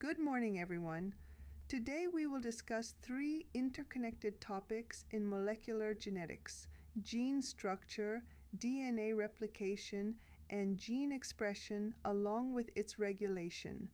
Good morning, everyone. Today we will discuss three interconnected topics in molecular genetics: gene structure, DNA replication, and gene expression, along with its regulation.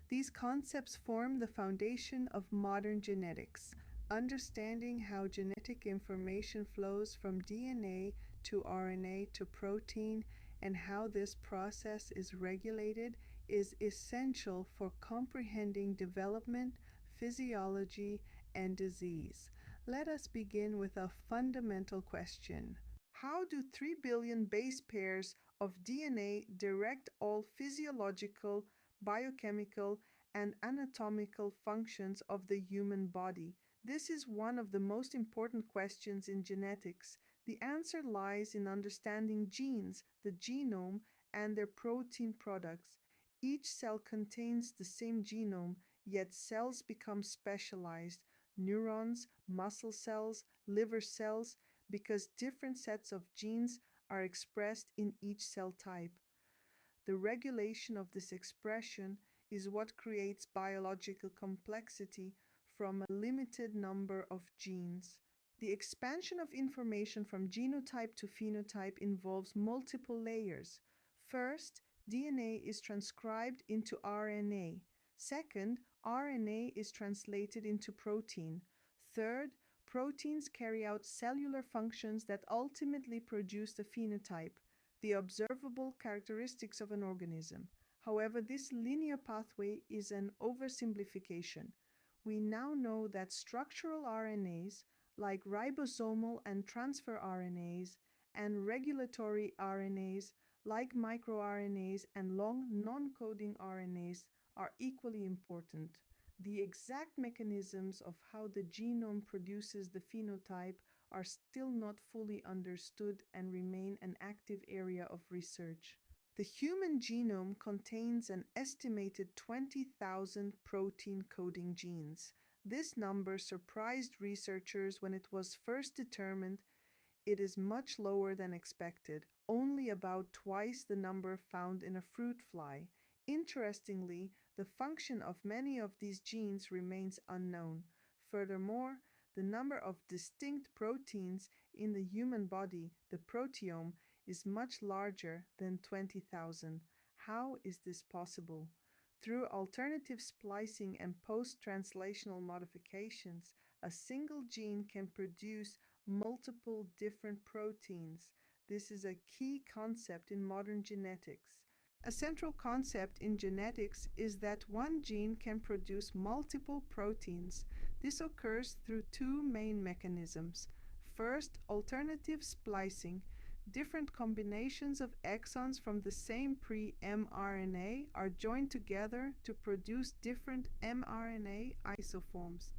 These concepts form the foundation of modern genetics. Understanding how genetic information flows from DNA to RNA to protein and how this process is regulated is essential for comprehending development, physiology, and disease. Let us begin with a fundamental question. How do 3 billion base pairs of DNA direct all physiological, biochemical, and anatomical functions of the human body? This is one of the most important questions in genetics. The answer lies in understanding genes, the genome, and their protein products. Each cell contains the same genome, yet cells become specialized: neurons, muscle cells, liver cells, because different sets of genes are expressed in each cell type. The regulation of this expression is what creates biological complexity from a limited number of genes. The expansion of information from genotype to phenotype involves multiple layers. First, DNA is transcribed into RNA. Second, RNA is translated into protein. Third, proteins carry out cellular functions that ultimately produce the phenotype, the observable characteristics of an organism. However, this linear pathway is an oversimplification. We now know that structural RNAs, like ribosomal and transfer RNAs, and regulatory RNAs, like microRNAs and long non-coding RNAs, are equally important. The exact mechanisms of how the genome produces the phenotype are still not fully understood and remain an active area of research. The human genome contains an estimated 20,000 protein coding genes. This number surprised researchers when it was first determined. It is much lower than expected, only about twice the number found in a fruit fly. Interestingly, the function of many of these genes remains unknown. Furthermore, the number of distinct proteins in the human body, the proteome, is much larger than 20,000. How is this possible? Through alternative splicing and post-translational modifications, a single gene can produce multiple different proteins. This is a key concept in modern genetics. A central concept in genetics is that one gene can produce multiple proteins. This occurs through two main mechanisms. First, alternative splicing. Different combinations of exons from the same pre-mRNA are joined together to produce different mRNA isoforms.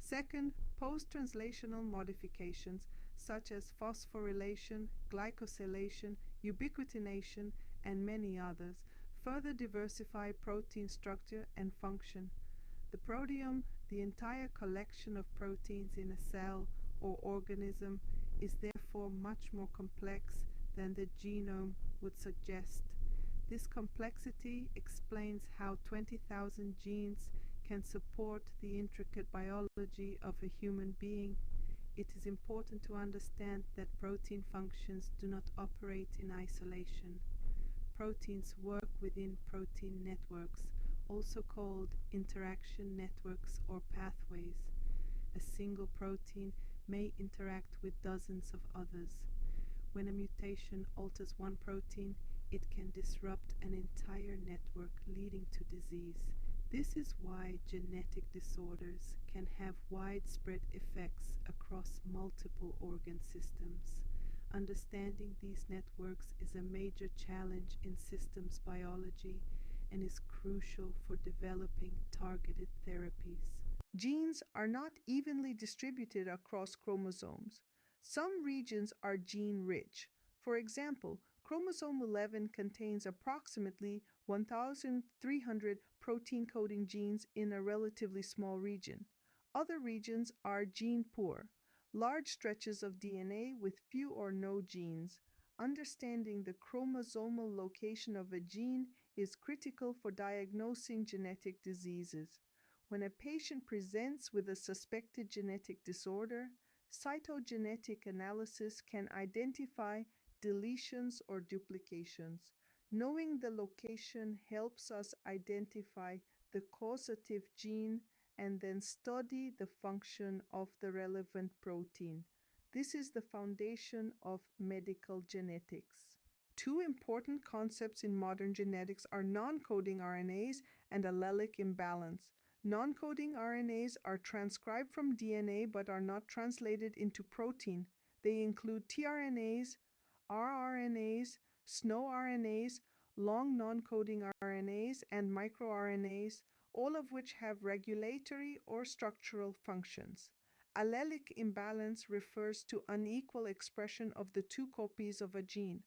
Second, post-translational modifications such as phosphorylation, glycosylation, ubiquitination, and many others further diversify protein structure and function. The proteome, the entire collection of proteins in a cell or organism, is therefore much more complex than the genome would suggest. This complexity explains how 20,000 genes can support the intricate biology of a human being. It is important to understand that protein functions do not operate in isolation. Proteins work within protein networks, also called interaction networks or pathways. A single protein may interact with dozens of others. When a mutation alters one protein, it can disrupt an entire network, leading to disease. This is why genetic disorders can have widespread effects across multiple organ systems. Understanding these networks is a major challenge in systems biology and is crucial for developing targeted therapies. Genes are not evenly distributed across chromosomes. Some regions are gene-rich. For example, chromosome 11 contains approximately 1,300 protein-coding genes in a relatively small region. Other regions are gene-poor, large stretches of DNA with few or no genes. Understanding the chromosomal location of a gene is critical for diagnosing genetic diseases. When a patient presents with a suspected genetic disorder, cytogenetic analysis can identify deletions or duplications. Knowing the location helps us identify the causative gene and then study the function of the relevant protein. This is the foundation of medical genetics. Two important concepts in modern genetics are non-coding RNAs and allelic imbalance. Non-coding RNAs are transcribed from DNA but are not translated into protein. They include tRNAs, rRNAs, SNO-RNAs, long non-coding RNAs, and microRNAs, all of which have regulatory or structural functions. Allelic imbalance refers to unequal expression of the two copies of a gene.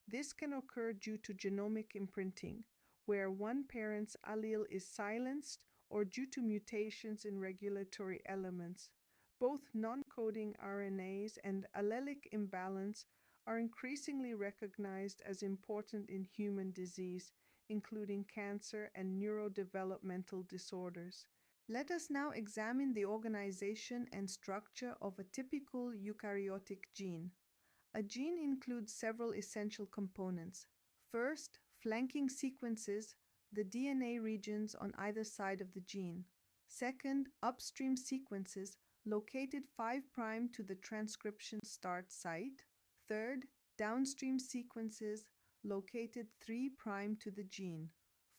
This can occur due to genomic imprinting, where one parent's allele is silenced, or due to mutations in regulatory elements. Both non-coding RNAs and allelic imbalance are increasingly recognized as important in human disease, including cancer and neurodevelopmental disorders. Let us now examine the organization and structure of a typical eukaryotic gene. A gene includes several essential components. First, flanking sequences, the DNA regions on either side of the gene. Second, upstream sequences located 5' to the transcription start site. Third, downstream sequences located 3' to the gene.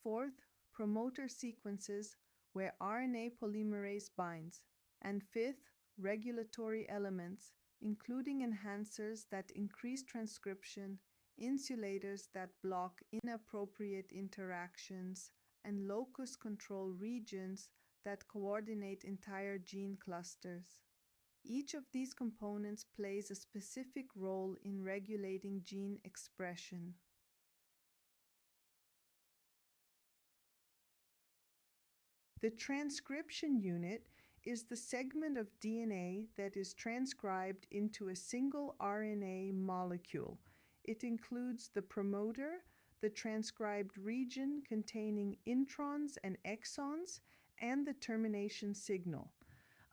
Fourth, promoter sequences where RNA polymerase binds. And fifth, regulatory elements including enhancers that increase transcription, insulators that block inappropriate interactions, and locus control regions that coordinate entire gene clusters. Each of these components plays a specific role in regulating gene expression. The transcription unit is the segment of DNA that is transcribed into a single RNA molecule. It includes the promoter, the transcribed region containing introns and exons, and the termination signal.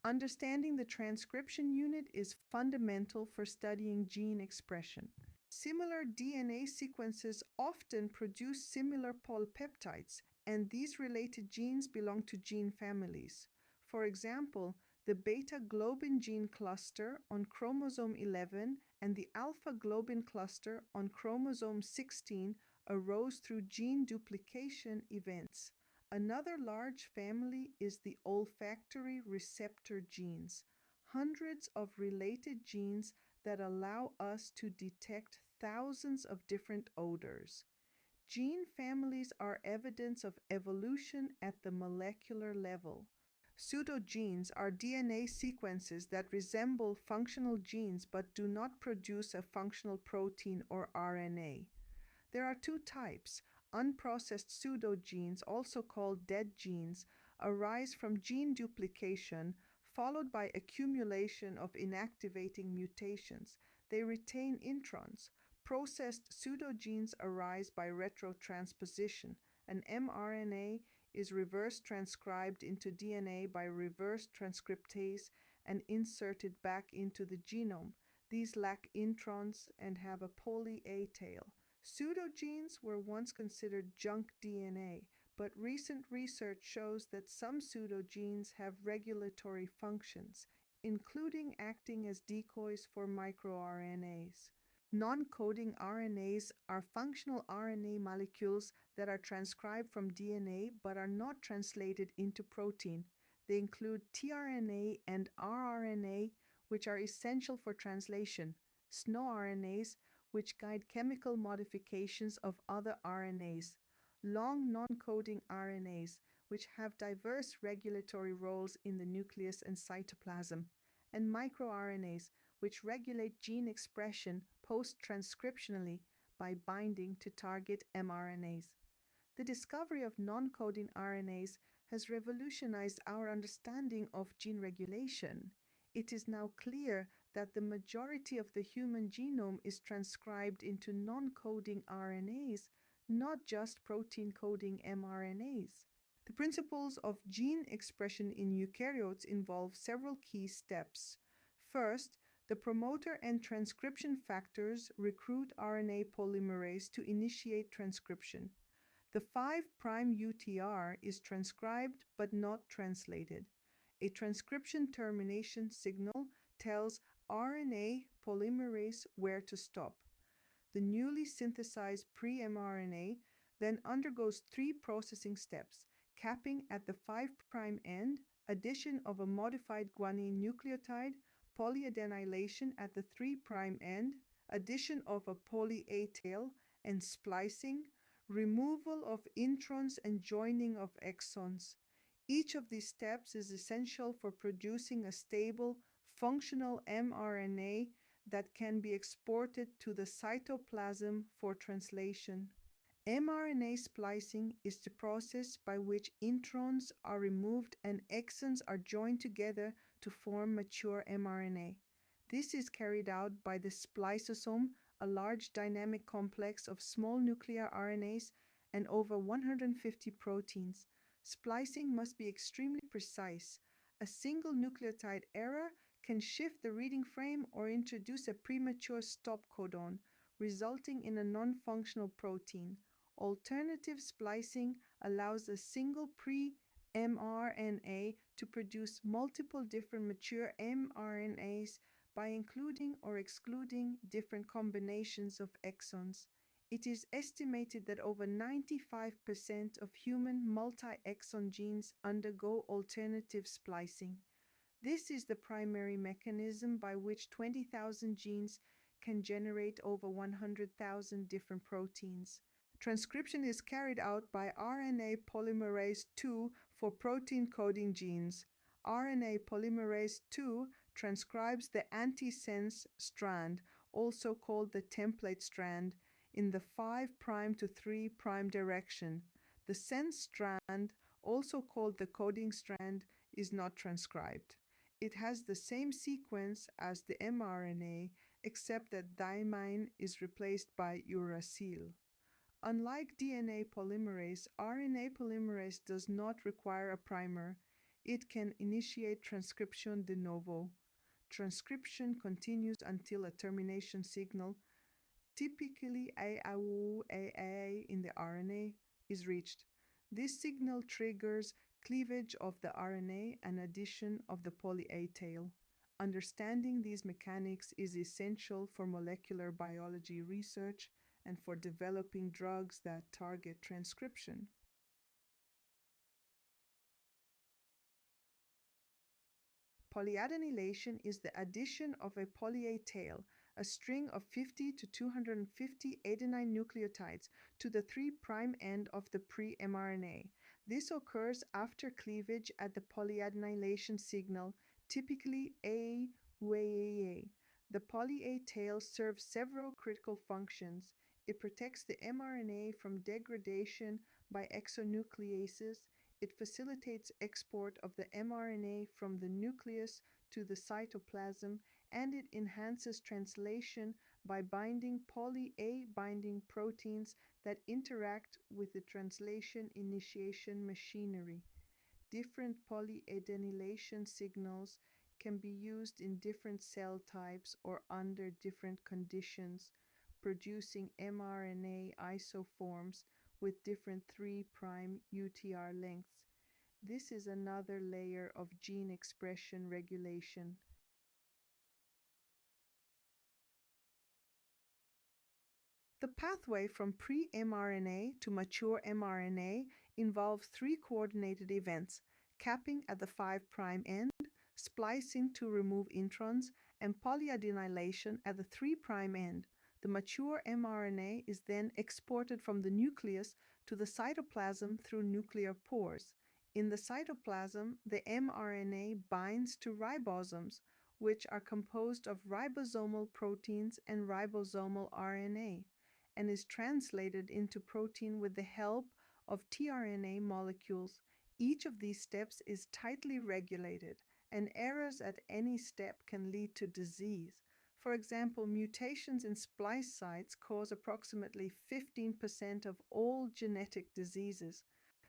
Understanding the transcription unit is fundamental for studying gene expression. Similar DNA sequences often produce similar polypeptides, and these related genes belong to gene families. For example, the beta-globin gene cluster on chromosome 11 and the alpha-globin cluster on chromosome 16 arose through gene duplication events. Another large family is the olfactory receptor genes, hundreds of related genes that allow us to detect thousands of different odors. Gene families are evidence of evolution at the molecular level. Pseudogenes are DNA sequences that resemble functional genes but do not produce a functional protein or RNA. There are two types. Unprocessed pseudogenes, also called dead genes, arise from gene duplication followed by accumulation of inactivating mutations. They retain introns. Processed pseudogenes arise by retrotransposition. An mRNA is reverse transcribed into DNA by reverse transcriptase and inserted back into the genome. These lack introns and have a poly-A tail. Pseudogenes were once considered junk DNA, but recent research shows that some pseudogenes have regulatory functions, including acting as decoys for microRNAs. Non-coding RNAs are functional RNA molecules that are transcribed from DNA but are not translated into protein. They include tRNA and rRNA, which are essential for translation, SNO-RNAs, which guide chemical modifications of other RNAs, long non-coding RNAs, which have diverse regulatory roles in the nucleus and cytoplasm, and microRNAs, which regulate gene expression post-transcriptionally by binding to target mRNAs. The discovery of non-coding RNAs has revolutionized our understanding of gene regulation. It is now clear that the majority of the human genome is transcribed into non-coding RNAs, not just protein coding mRNAs. The principles of gene expression in eukaryotes involve several key steps. First, the promoter and transcription factors recruit RNA polymerase to initiate transcription. The 5' UTR is transcribed but not translated. A transcription termination signal tells RNA polymerase where to stop. The newly synthesized pre-mRNA then undergoes three processing steps: capping at the 5' end, addition of a modified guanine nucleotide, polyadenylation at the 3' end, addition of a poly-A tail, and splicing, removal of introns and joining of exons. Each of these steps is essential for producing a stable, functional mRNA that can be exported to the cytoplasm for translation. mRNA splicing is the process by which introns are removed and exons are joined together to form mature mRNA. This is carried out by the spliceosome, a large dynamic complex of small nuclear RNAs and over 150 proteins. Splicing must be extremely precise. A single nucleotide error can shift the reading frame or introduce a premature stop codon, resulting in a non-functional protein. Alternative splicing allows a single pre-mRNA to produce multiple different mature mRNAs by including or excluding different combinations of exons. It is estimated that over 95% of human multi-exon genes undergo alternative splicing. This is the primary mechanism by which 20,000 genes can generate over 100,000 different proteins. Transcription is carried out by RNA polymerase II for protein coding genes. RNA polymerase II transcribes the antisense strand, also called the template strand, in the 5' to 3' direction. The sense strand, also called the coding strand, is not transcribed. It has the same sequence as the mRNA, except that thymine is replaced by uracil. Unlike DNA polymerase, RNA polymerase does not require a primer. It can initiate transcription de novo. Transcription continues until a termination signal, typically AAA in the RNA, is reached. This signal triggers cleavage of the RNA and addition of the poly-A tail. Understanding these mechanics is essential for molecular biology research and for developing drugs that target transcription. Polyadenylation is the addition of a poly-A tail, a string of 50 to 250 adenine nucleotides, to the 3' end of the pre-mRNA. This occurs after cleavage at the polyadenylation signal, typically A-WAA. The poly-A tail serves several critical functions. It protects the mRNA from degradation by exonucleases. It facilitates export of the mRNA from the nucleus to the cytoplasm, and it enhances translation by binding poly-A binding proteins that interact with the translation initiation machinery. Different polyadenylation signals can be used in different cell types or under different conditions, producing mRNA isoforms with different 3' UTR lengths. This is another layer of gene expression regulation. The pathway from pre-mRNA to mature mRNA involves three coordinated events: capping at the 5' end, splicing to remove introns, and polyadenylation at the 3' end. The mature mRNA is then exported from the nucleus to the cytoplasm through nuclear pores. In the cytoplasm, the mRNA binds to ribosomes, which are composed of ribosomal proteins and ribosomal RNA, and is translated into protein with the help of tRNA molecules. Each of these steps is tightly regulated, and errors at any step can lead to disease. For example, mutations in splice sites cause approximately 15% of all genetic diseases.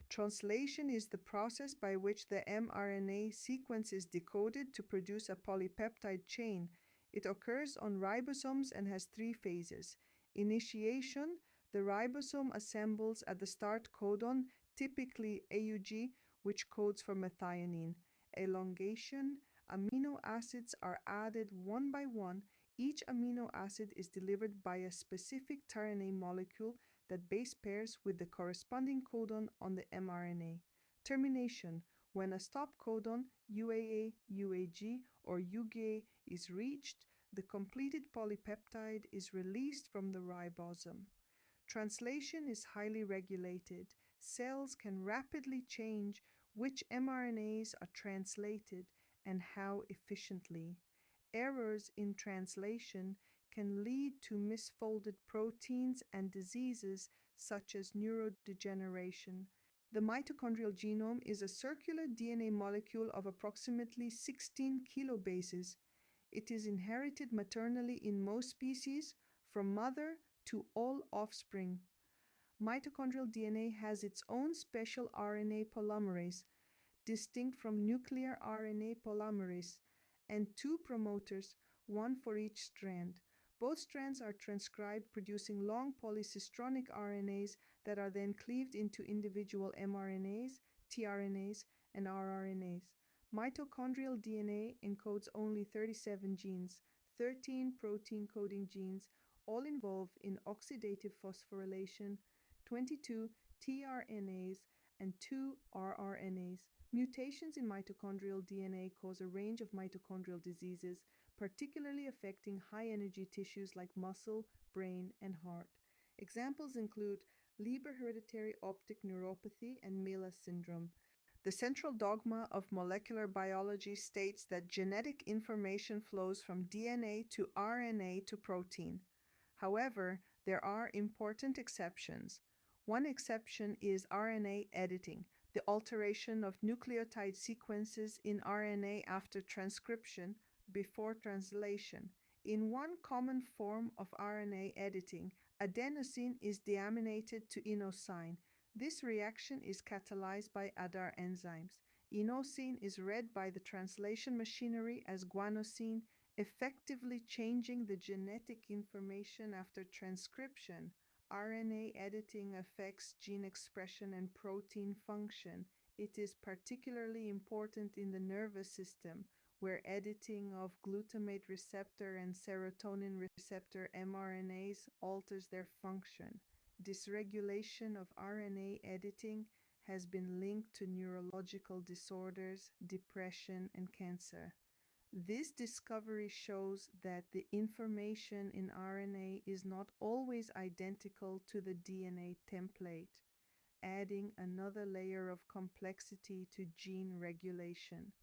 Translation is the process by which the mRNA sequence is decoded to produce a polypeptide chain. It occurs on ribosomes and has three phases. Initiation, the ribosome assembles at the start codon, typically AUG, which codes for methionine. Elongation, amino acids are added one by one. Each amino acid is delivered by a specific tRNA molecule that base pairs with the corresponding codon on the mRNA. Termination, when a stop codon UAA, UAG, or UGA is reached, the completed polypeptide is released from the ribosome. Translation is highly regulated. Cells can rapidly change which mRNAs are translated and how efficiently. Errors in translation can lead to misfolded proteins and diseases such as neurodegeneration. The mitochondrial genome is a circular DNA molecule of approximately 16 kilobases. It is inherited maternally in most species from mother to all offspring. Mitochondrial DNA has its own special RNA polymerase, distinct from nuclear RNA polymerase, and two promoters, one for each strand. Both strands are transcribed, producing long polycistronic RNAs that are then cleaved into individual mRNAs, tRNAs, and rRNAs. Mitochondrial DNA encodes only 37 genes, 13 protein coding genes, all involved in oxidative phosphorylation, 22 tRNAs, and 2 rRNAs. Mutations in mitochondrial DNA cause a range of mitochondrial diseases, particularly affecting high-energy tissues like muscle, brain, and heart. Examples include Leber hereditary optic neuropathy and Miller syndrome. The central dogma of molecular biology states that genetic information flows from DNA to RNA to protein. However, there are important exceptions. One exception is RNA editing, the alteration of nucleotide sequences in RNA after transcription before translation. In one common form of RNA editing, adenosine is deaminated to inosine. This reaction is catalyzed by ADAR enzymes. Inosine is read by the translation machinery as guanosine, effectively changing the genetic information after transcription. RNA editing affects gene expression and protein function. It is particularly important in the nervous system, where editing of glutamate receptor and serotonin receptor mRNAs alters their function. Dysregulation of RNA editing has been linked to neurological disorders, depression, and cancer. This discovery shows that the information in RNA is not always identical to the DNA template, adding another layer of complexity to gene regulation.